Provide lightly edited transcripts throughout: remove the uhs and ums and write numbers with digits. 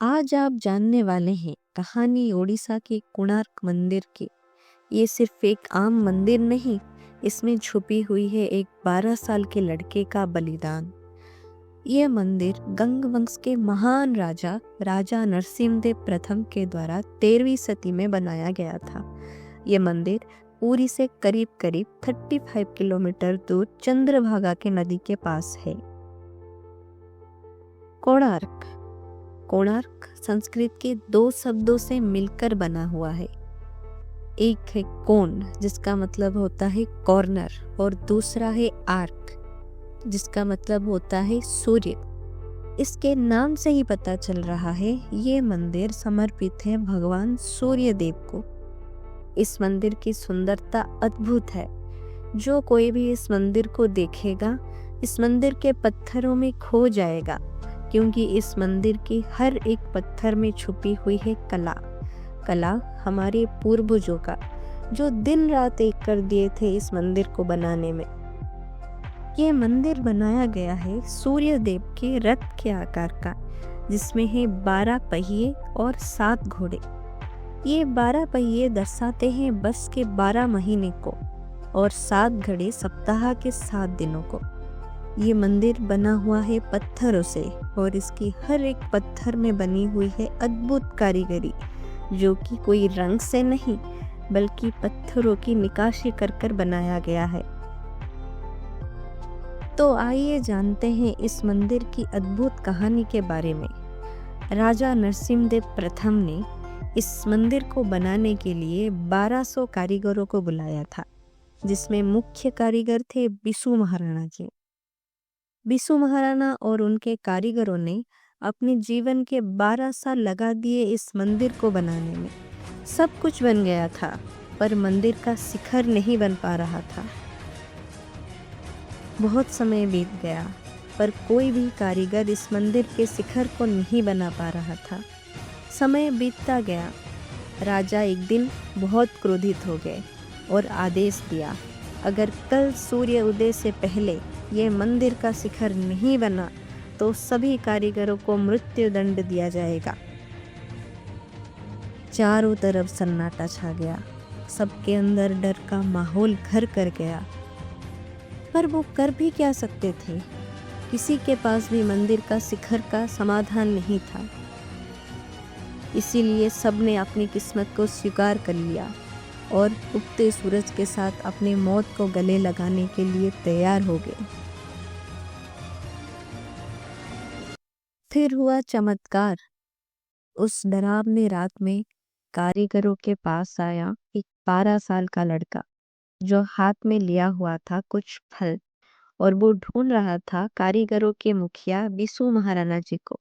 आज आप जानने वाले हैं कहानी ओडिशा के कोणार्क मंदिर की। ये सिर्फ एक आम मंदिर नहीं, इसमें छुपी हुई है एक 12 साल के लड़के का बलिदान। ये मंदिर गंग वंश के महान राजा राजा नरसिम्हदेव प्रथम के द्वारा 13वीं सदी में बनाया गया था। ये मंदिर पुरी से करीब करीब 35 किलोमीटर दूर चंद्रभागा के नदी के पास है। कोणार्क कोणार्क संस्कृत के दो शब्दों से मिलकर बना हुआ है। एक है कोण, जिसका मतलब होता है कॉर्नर, और दूसरा है आर्क, जिसका मतलब होता है सूर्य। इसके नाम से ही पता चल रहा है ये मंदिर समर्पित है भगवान सूर्य देव को। इस मंदिर की सुंदरता अद्भुत है। जो कोई भी इस मंदिर को देखेगा इस मंदिर के पत्थरों में खो जाएगा, क्योंकि इस मंदिर के हर एक पत्थर में छुपी हुई है कला हमारे पूर्वजों का, जो दिन रात एक कर दिए थे इस मंदिर को बनाने में। ये मंदिर बनाया गया है सूर्य देव के रथ के आकार का, जिसमें है 12 पहिए और 7 घोड़े। ये 12 पहिए दर्शाते हैं बस के 12 महीने को, और 7 घड़े सप्ताह के 7 दिनों को। ये मंदिर बना हुआ है पत्थरों से, और इसकी हर एक पत्थर में बनी हुई है अद्भुत कारीगरी, जो कि कोई रंग से नहीं बल्कि पत्थरों की निकाशी कर कर बनाया गया है। तो आइए जानते हैं इस मंदिर की अद्भुत कहानी के बारे में। राजा नरसिम्हदेव प्रथम ने इस मंदिर को बनाने के लिए 1200 कारीगरों को बुलाया था, जिसमें मुख्य कारीगर थे बिसु महाराणा जी। बिसु महाराणा और उनके कारीगरों ने अपने जीवन के 12 साल लगा दिए इस मंदिर को बनाने में। सब कुछ बन गया था, पर मंदिर का शिखर नहीं बन पा रहा था। बहुत समय बीत गया, पर कोई भी कारीगर इस मंदिर के शिखर को नहीं बना पा रहा था। समय बीतता गया। राजा एक दिन बहुत क्रोधित हो गए और आदेश दिया, अगर कल सूर्य उदय से पहले ये मंदिर का शिखर नहीं बना तो सभी कारीगरों को मृत्यु दंड दिया जाएगा। चारों तरफ सन्नाटा छा गया। सबके अंदर डर का माहौल घर कर गया, पर वो कर भी क्या सकते थे। किसी के पास भी मंदिर का शिखर का समाधान नहीं था। इसीलिए सबने अपनी किस्मत को स्वीकार कर लिया और उगते सूरज के साथ अपनी मौत को गले लगाने के लिए तैयार हो गए। फिर हुआ चमत्कार। उस डरावनी रात में कारीगरों के पास आया एक 12 साल का लड़का, जो हाथ में लिया हुआ था कुछ फल, और वो ढूंढ रहा था कारीगरों के मुखिया बिसु महाराणा जी को।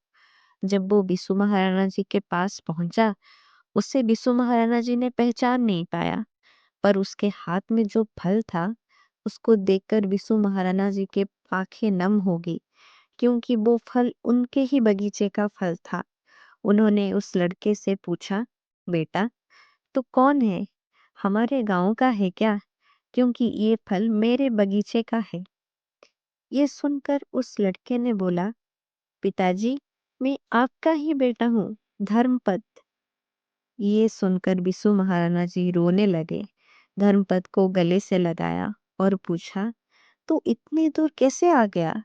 जब वो बिसु महाराणा जी के पास पहुंचा, उसे बिसु महाराणा जी ने पहचान नहीं पाया, पर उसके हाथ में जो फल था उसको देखकर बिसु महाराणा जी के आंखें नम हो गई, क्योंकि वो फल उनके ही बगीचे का फल था। उन्होंने उस लड़के से पूछा, बेटा तू कौन है? हमारे गांव का है क्या? क्योंकि ये फल मेरे बगीचे का है। ये सुनकर उस लड़के ने बोला, पिताजी मैं आपका ही बेटा हूँ, धर्मपद। ये सुनकर बिसु महाराणा जी रोने लगे। धर्मपद को गले से लगाया और पूछा, तू इतनी दूर कैसे आ गया?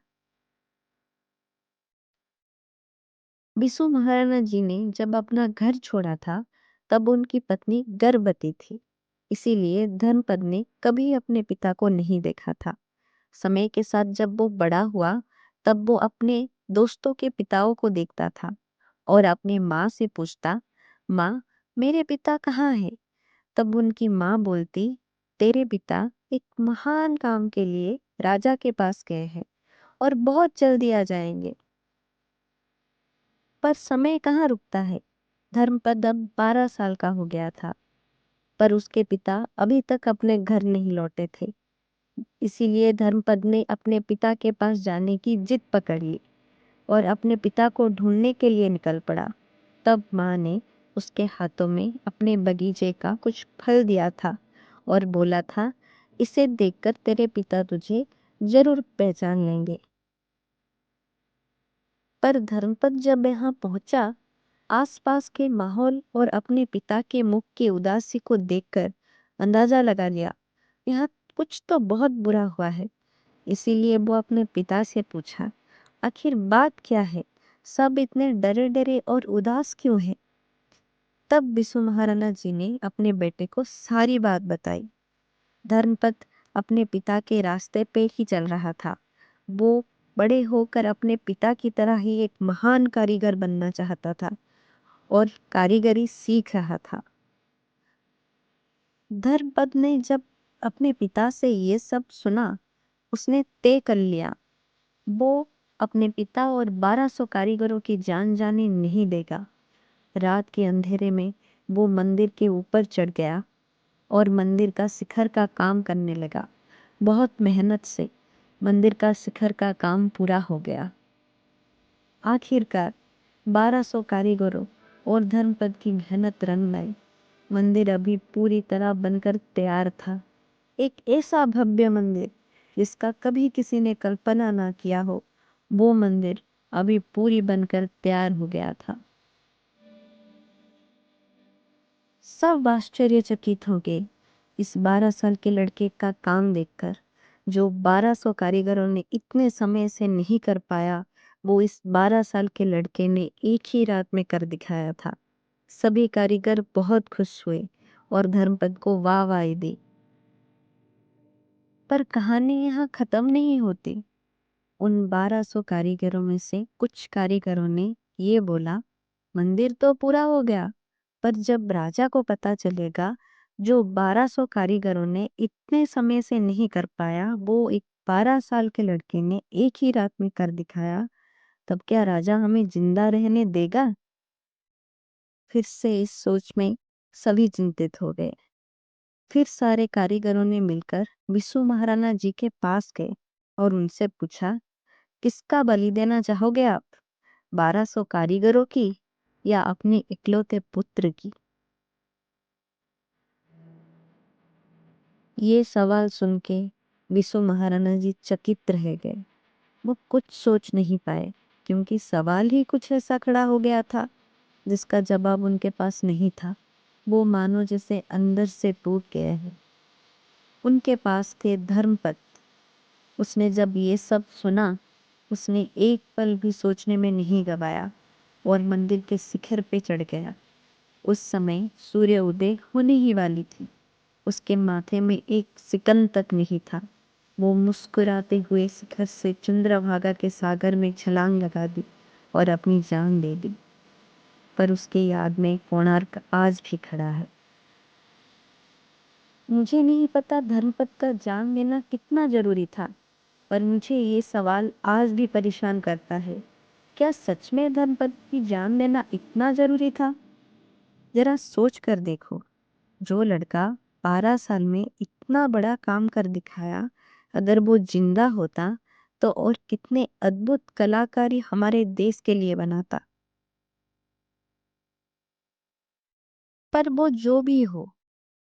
बिसु महाराणा जी ने जब अपना घर छोड़ा था, तब उनकी पत्नी गर्भवती थी। इसीलिए धर्मपद ने कभी अपने पिता को नहीं देखा था। समय के साथ जब वो बड़ा हुआ, तब वो अपने दोस्तों के पिताओं को देखता था और अपनी माँ से पूछता, माँ मेरे पिता कहाँ हैं? तब उनकी माँ बोलती, तेरे पिता एक महान काम के लिए राजा के पास गए हैं और बहुत जल्दी आ जाएंगे। पर समय कहाँ रुकता है। धर्मपद अब 12 साल का हो गया था, पर उसके पिता अभी तक अपने घर नहीं लौटे थे। इसीलिए धर्मपद ने अपने पिता के पास जाने की जिद पकड़ ली और अपने पिता को ढूंढने के लिए निकल पड़ा। तब माँ ने उसके हाथों में अपने बगीचे का कुछ फल दिया था और बोला था, इसे देखकर तेरे पिता तुझे जरूर पहचान लेंगे। पर धर्मपद जब यहाँ पहुंचा, आसपास के माहौल और अपने पिता के मुख की उदासी को देखकर अंदाजा लगा लिया, यहाँ कुछ तो बहुत बुरा हुआ है। इसीलिए वो अपने पिता से पूछा, आखिर बात क्या है? सब इतने डरे डरे और उदास क्यों हैं? तब बिशु महाराणा जी ने अपने बेटे को सारी बात बताई। धर्मपद अपने पिता के रास्ते पे ही चल रहा था। वो बड़े होकर अपने पिता की तरह ही एक महान कारीगर बनना चाहता था और कारीगरी सीख रहा था। धर्मपद ने जब अपने पिता से ये सब सुना, उसने तय कर लिया, वो अपने पिता और 1200 कारीगरों की जान जाने नहीं देगा। रात के अंधेरे में वो मंदिर के ऊपर चढ़ गया और मंदिर का शिखर का काम करने लगा। बहुत मेहनत से मंदिर का शिखर का काम पूरा हो गया। आखिरकार 1200 कारीगरों और धर्मपद की मेहनत रंग लाई। मंदिर अभी पूरी तरह बनकर तैयार था। एक ऐसा भव्य मंदिर जिसका कभी किसी ने कल्पना ना किया हो, वो मंदिर अभी पूरी बनकर तैयार हो गया था। सब आश्चर्यचकित हो गए इस 12 साल के लड़के का काम देखकर। जो 1200 कारीगरों ने इतने समय से नहीं कर पाया, वो इस 12 साल के लड़के ने एक ही रात में कर दिखाया था। सभी कारीगर बहुत खुश हुए और धर्मपद को वाहवाही दी। पर कहानी यहाँ खत्म नहीं होती। उन 1200 कारीगरों में से कुछ कारीगरों ने ये बोला, मंदिर तो पूरा हो गया, पर जब राजा को पता चलेगा जो 1200 कारीगरों ने इतने समय से नहीं कर पाया, वो एक 12 साल के लड़के ने एक ही रात में कर दिखाया, तब क्या राजा हमें जिंदा रहने देगा? फिर से इस सोच में सभी चिंतित हो गए। फिर सारे कारीगरों ने मिलकर बिशु महाराणा जी के पास गए और उनसे पूछा, किसका बलि देना चाहोगे आप? 1200 कारीगरों की या अपने इकलौते पुत्र की? ये सवाल सुन के बिशु महाराणा जी चकित रह गए। वो कुछ सोच नहीं पाए, क्योंकि सवाल ही कुछ ऐसा खड़ा हो गया था जिसका जवाब उनके पास नहीं था। वो मानो जैसे अंदर से टूट गए हैं। उनके पास थे धर्मपद। उसने जब ये सब सुना, उसने एक पल भी सोचने में नहीं गवाया और मंदिर के शिखर पे चढ़ गया। उस समय सूर्य उदय होने ही वाली थी। उसके माथे में एक सिकन तक नहीं था। वो मुस्कुराते हुए शिखर से चंद्रभागा के सागर में छलांग लगा दी और अपनी जान दे दी। पर उसके याद में कोणार्क आज भी खड़ा है। मुझे नहीं पता धर्मपद का जान देना कितना जरूरी था, पर मुझे ये सवाल आज भी परेशान करता है। क्या सच में धर्मपद की जान देना इतना जरूरी था? जरा सोच कर देखो, जो लड़का 12 साल में इतना बड़ा काम कर दिखाया, अगर वो जिंदा होता तो और कितने अद्भुत कलाकारी हमारे देश के लिए बनाता। पर वो जो भी हो,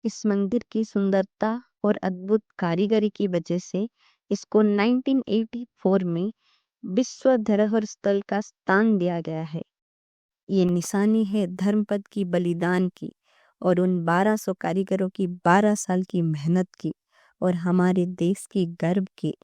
इस मंदिर की सुंदरता और अद्भुत कारीगरी की वजह से इसको 1984 में विश्व धरोहर स्थल का स्थान दिया गया है। ये निशानी है धर्मपद की बलिदान की और उन 1200 कारीगरों की 12 साल की मेहनत की और हमारे देश की गर्व की।